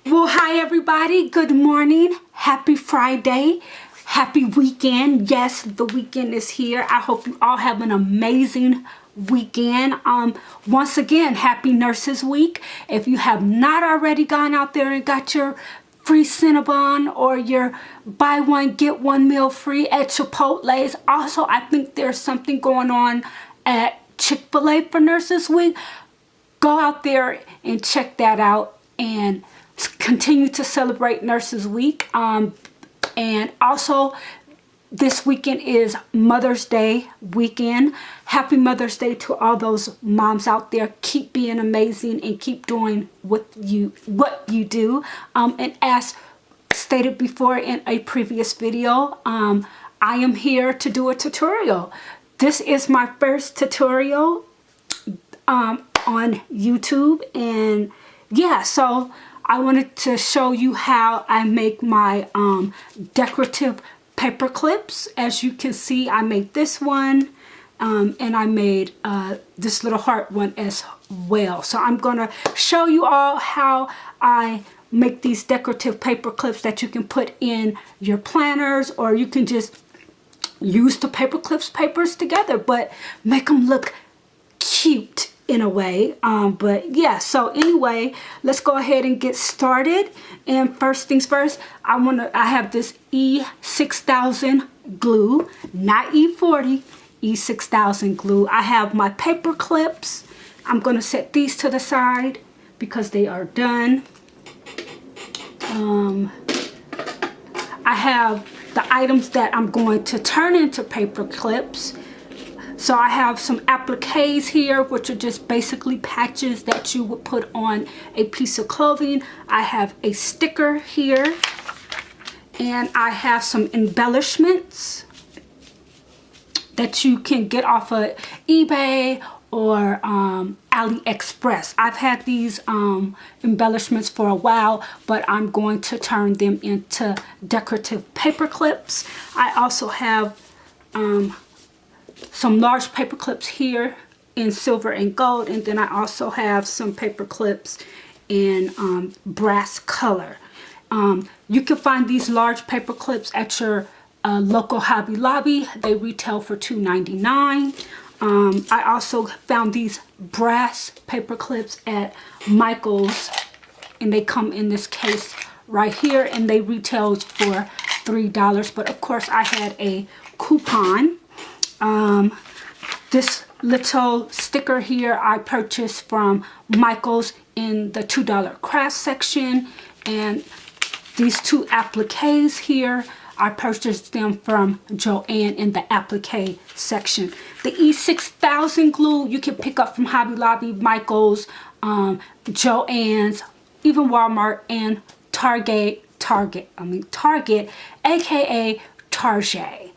Well, hi everybody. Good morning. Happy Friday. Happy weekend. Yes, the weekend is here. I hope you all have an amazing weekend. Once again, happy Nurses Week. If you have not already gone out there and got your free Cinnabon or your buy one get one meal free at Chipotle's. Also, I think there's something going on at Chick-fil-A for Nurses Week. Go out there and check that out and continue to celebrate Nurses Week. And also this weekend is Mother's Day weekend. Happy Mother's Day to all those moms out there. Keep being amazing and keep doing what you do. And as stated before in a previous video, I am here to do a tutorial. This is my first tutorial on YouTube, and yeah, so I wanted to show you how I make my decorative paper clips. As you can see, I made this one and I made this little heart one as well. So I'm gonna show you all how I make these decorative paper clips that you can put in your planners, or you can just use the paper clips papers together but make them look cute in a way. But yeah, so anyway, let's go ahead and get started. And first things first, I have this E6000 glue, not E40, E6000 glue. I have my paper clips. I'm going to set these to the side because they are done. I have the items that I'm going to turn into paper clips. So I have some appliques here, which are just basically patches that you would put on a piece of clothing. I have a sticker here, and I have some embellishments that you can get off of eBay or AliExpress. I've had these embellishments for a while, but I'm going to turn them into decorative paper clips. I also have some large paper clips here in silver and gold, and then I also have some paper clips in brass color. You can find these large paper clips at your local Hobby Lobby. They retail for $2.99. I also found these brass paper clips at Michael's, and they come in this case right here, and they retail for $3. But of course I had a coupon. This little sticker here I purchased from Michael's in the $2 craft section, and these two appliques here I purchased them from Joann in the applique section. The E6000 glue you can pick up from Hobby Lobby, Michael's, Joann's, even Walmart and Target, aka Target.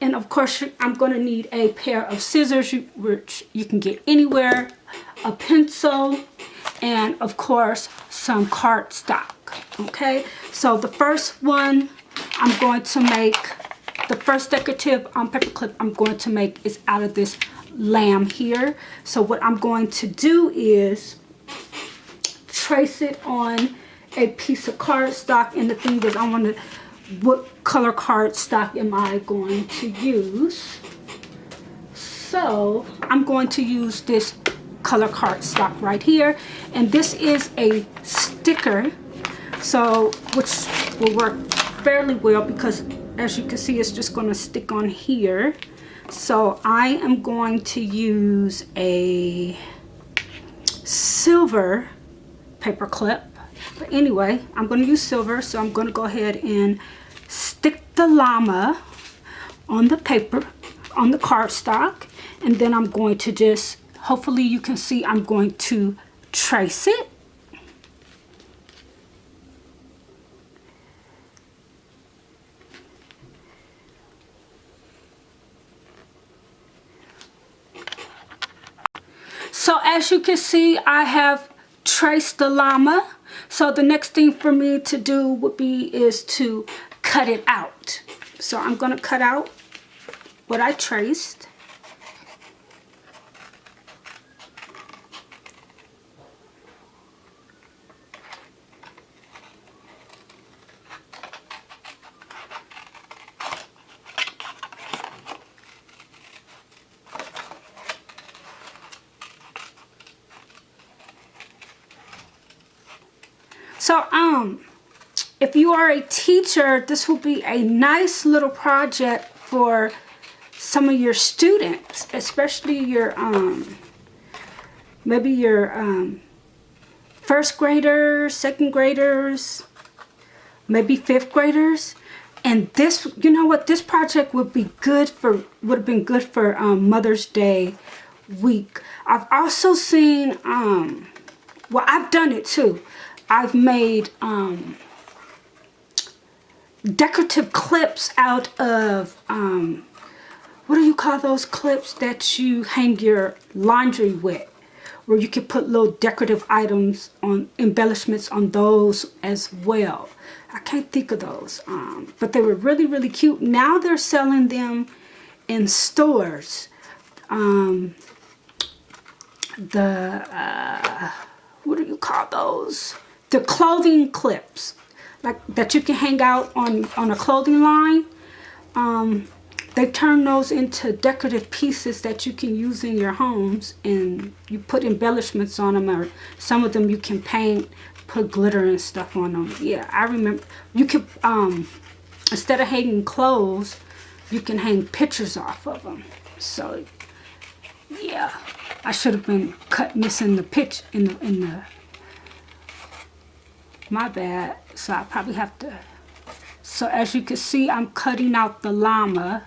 And of course, I'm going to need a pair of scissors, which you can get anywhere, a pencil, and of course, some cardstock. Okay, so the first one I'm going to make, the first decorative paper clip I'm going to make is out of this lamb here. So what I'm going to do is trace it on a piece of cardstock, and the thing is, I want to, what color cardstock am I going to use? So I'm going to use this color cardstock right here, and this is a sticker, so which will work fairly well because as you can see it's just going to stick on here. So I am going to use a silver paper clip. But anyway, I'm going to use silver, so I'm going to go ahead and stick the llama on the paper, on the cardstock, and then I'm going to just, hopefully you can see, I'm going to trace it. So as you can see, I have traced the llama. So the next thing for me to do would be is to cut it out. So I'm going to cut out what I traced. So if you are a teacher, this will be a nice little project for some of your students, especially your maybe your first graders, second graders, maybe fifth graders. And this, you know what, this project would have been good for Mother's Day week. I've also seen well, I've done it too. I've made decorative clips out of what do you call those clips that you hang your laundry with, where you can put little decorative items on, embellishments on those as well. I can't think of those, but they were really, really cute. Now they're selling them in stores. What do you call those? The clothing clips, like that you can hang out on a clothing line. They've turned those into decorative pieces that you can use in your homes, and you put embellishments on them, or some of them you can paint, put glitter and stuff on them. Yeah, I remember you could, instead of hanging clothes, you can hang pictures off of them. So yeah, I should have been cutting this in the pitch in the my bad. So I probably have to. So as you can see, I'm cutting out the llama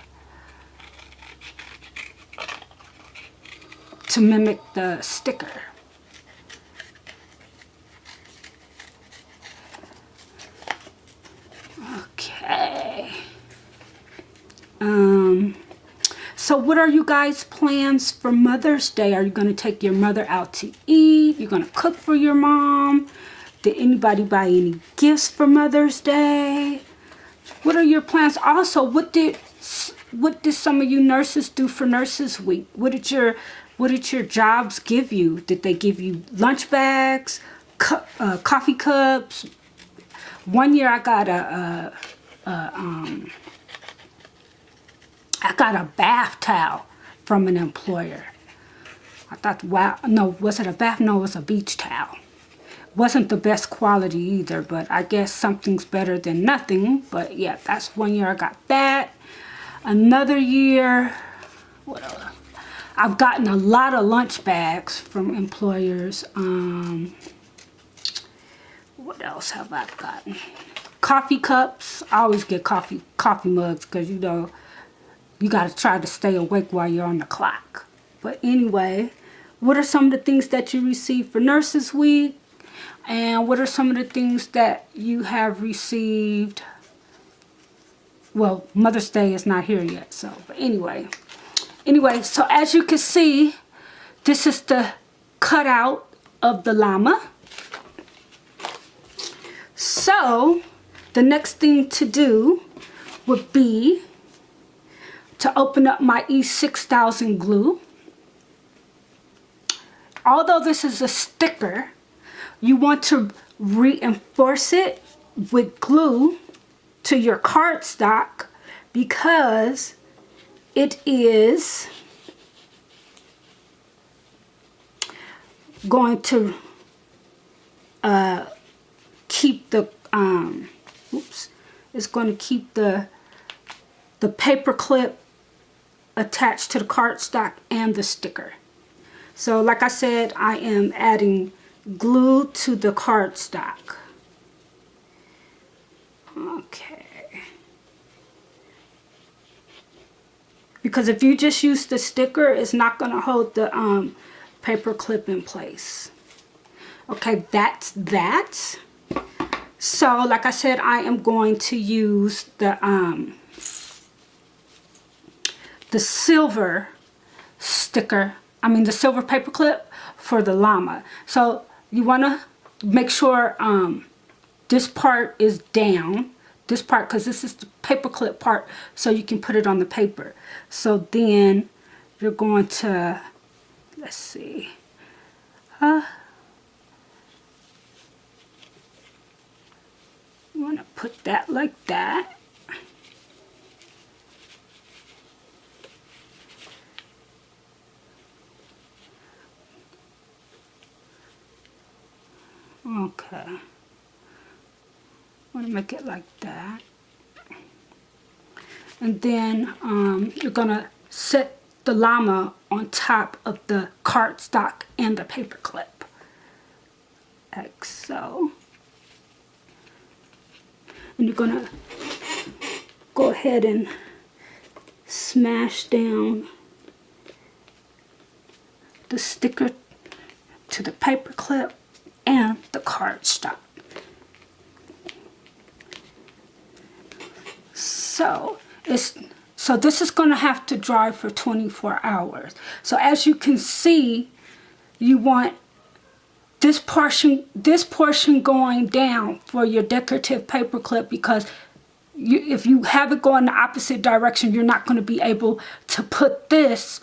to mimic the sticker. Okay. So what are you guys' plans for Mother's Day? Are you going to take your mother out to eat? You're going to cook for your mom? Did anybody buy any gifts for Mother's Day? What are your plans? Also, what did some of you nurses do for Nurses Week? What did your jobs give you? Did they give you lunch bags, coffee cups? One year I got a bath towel from an employer. I thought, wow, no, was it a bath? No, it was a beach towel. Wasn't the best quality either, but I guess something's better than nothing. But yeah, that's one year I got that. Another year, what else? I've gotten a lot of lunch bags from employers. What else have I gotten? Coffee cups. I always get coffee mugs because, you know, you got to try to stay awake while you're on the clock. But anyway, what are some of the things that you received for Nurses Week? And what are some of the things that you have received? Well, Mother's Day is not here yet, so, but anyway, so as you can see, this is the cutout of the llama. So the next thing to do would be to open up my E6000 glue. Although this is a sticker, you want to reinforce it with glue to your cardstock because it is going to keep the it's going to keep the paper clip attached to the cardstock and the sticker. So like I said, I am adding glue to the cardstock. Okay. Because if you just use the sticker, it's not going to hold the paper clip in place. Okay, that's that. So like I said, I am going to use the silver sticker, the silver paper clip for the llama. So you want to make sure this part is down, this part, because this is the paper clip part, so you can put it on the paper. So then you're going to, let's see, you want to put that like that. Okay. want to make it like that. And then you're going to set the llama on top of the cardstock and the paper clip, like so. And you're going to go ahead and smash down the sticker to the paper clip and the cardstock. So this is going to have to dry for 24 hours. So as you can see, you want this portion going down for your decorative paper clip, because if you have it going the opposite direction, you're not going to be able to put this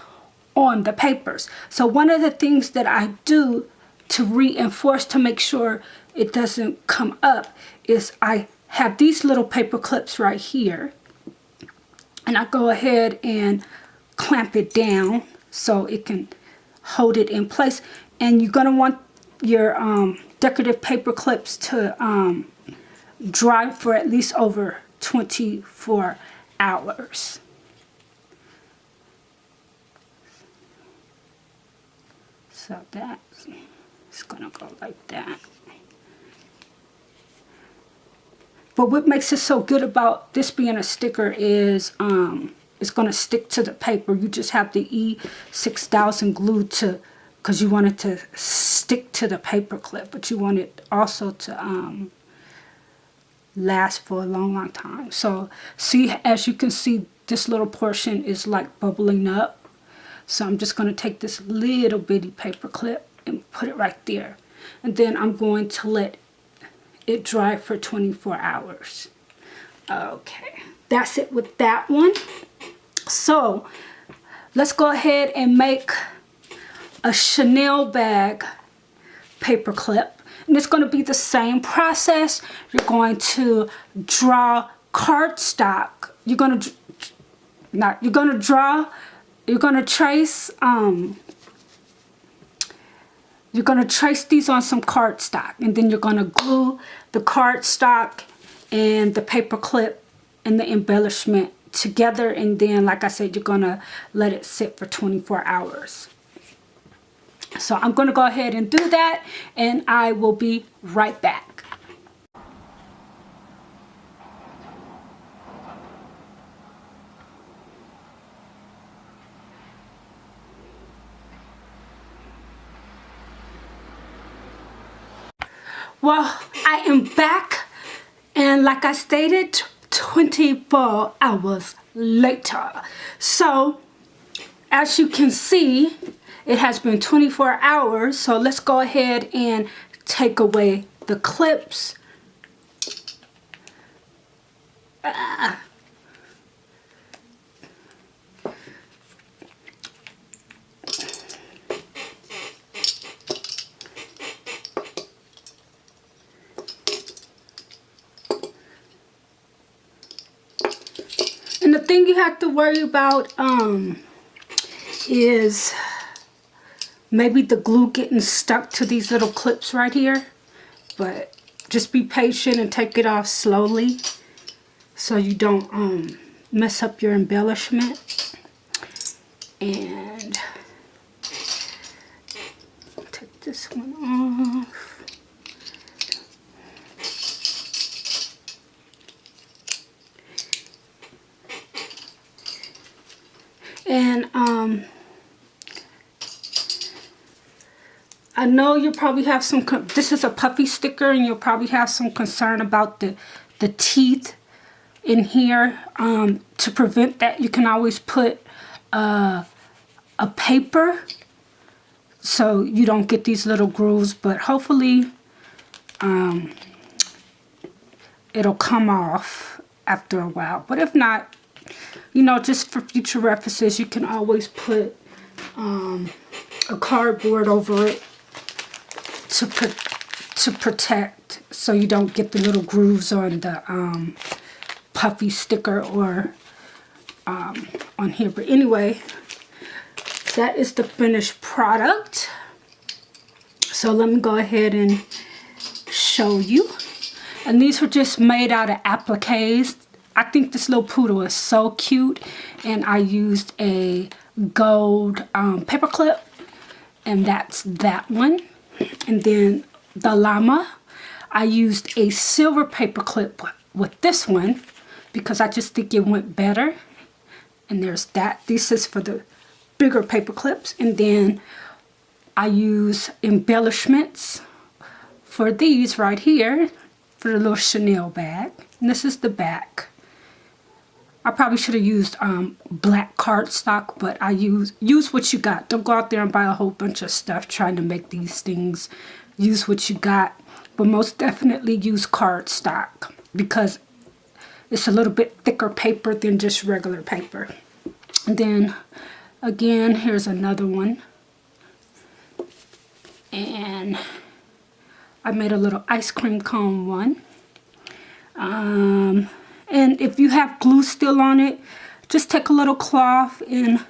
on the papers. So one of the things that I do to reinforce, to make sure it doesn't come up, is I have these little paper clips right here, and I go ahead and clamp it down so it can hold it in place. And you're going to want your decorative paper clips to dry for at least over 24 hours. So that's going to go like that. But what makes it so good about this being a sticker is it's going to stick to the paper. You just have the E6000 glue to, because you want it to stick to the paper clip, but you want it also to last for a long, long time. So see, as you can see, this little portion is like bubbling up. So I'm just going to take this little bitty paper clip and put it right there. And then I'm going to let it dry for 24 hours. Okay, that's it with that one. So let's go ahead and make a Chanel bag paper clip. And it's going to be the same process. You're going to draw cardstock. You're going to trace these on some cardstock, and then you're going to glue the cardstock and the paper clip and the embellishment together, and then, like I said, you're going to let it sit for 24 hours. So I'm going to go ahead and do that, and I will be right back. Well, I am back, and like I stated, 24 hours later. So as you can see, it has been 24 hours. So let's go ahead and take away the clips. And the thing you have to worry about is maybe the glue getting stuck to these little clips right here. But just be patient and take it off slowly so you don't mess up your embellishment. And take this one off. And I know you probably have some, this is a puffy sticker, and you'll probably have some concern about the teeth in here. To prevent that, you can always put a paper so you don't get these little grooves, but hopefully it'll come off after a while. But if not, you know, just for future references, you can always put a cardboard over it to protect, so you don't get the little grooves on the puffy sticker or on here. But anyway, that is the finished product. So let me go ahead and show you. And these were just made out of appliques. I think this little poodle is so cute. And I used a gold paperclip. And that's that one. And then the llama, I used a silver paperclip with this one because I just think it went better. And there's that. This is for the bigger paper clips. And then I use embellishments for these right here for the little Chanel bag. And this is the back. I probably should have used black cardstock, but I use what you got. Don't go out there and buy a whole bunch of stuff trying to make these things. Use what you got, but most definitely use cardstock because it's a little bit thicker paper than just regular paper. And then again, here's another one. And I made a little ice cream cone one. And if you have glue still on it, just take a little cloth and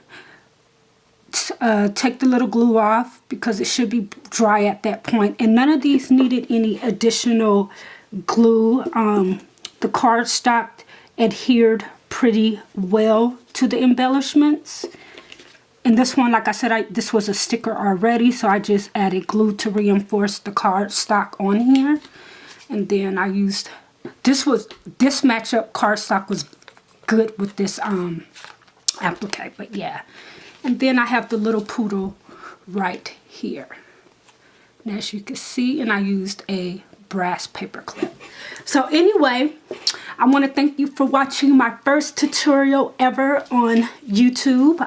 take the little glue off because it should be dry at that point. And none of these needed any additional glue. The cardstock adhered pretty well to the embellishments. And this one, like I said, this was a sticker already, so I just added glue to reinforce the cardstock on here. And then I used this matchup cardstock was good with this applique, but yeah. And then I have the little poodle right here. And as you can see, and I used a brass paper clip. So anyway, I want to thank you for watching my first tutorial ever on YouTube.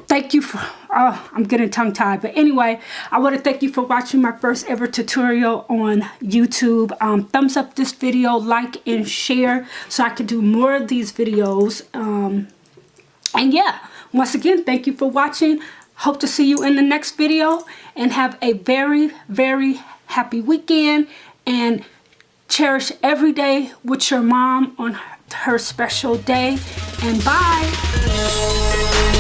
Thank you for, I'm getting tongue-tied. But anyway, I want to thank you for watching my first ever tutorial on YouTube. Thumbs up this video, like and share so I can do more of these videos. And yeah, once again, thank you for watching. Hope to see you in the next video. And have a very, very happy weekend. And cherish every day with your mom on her special day. And bye.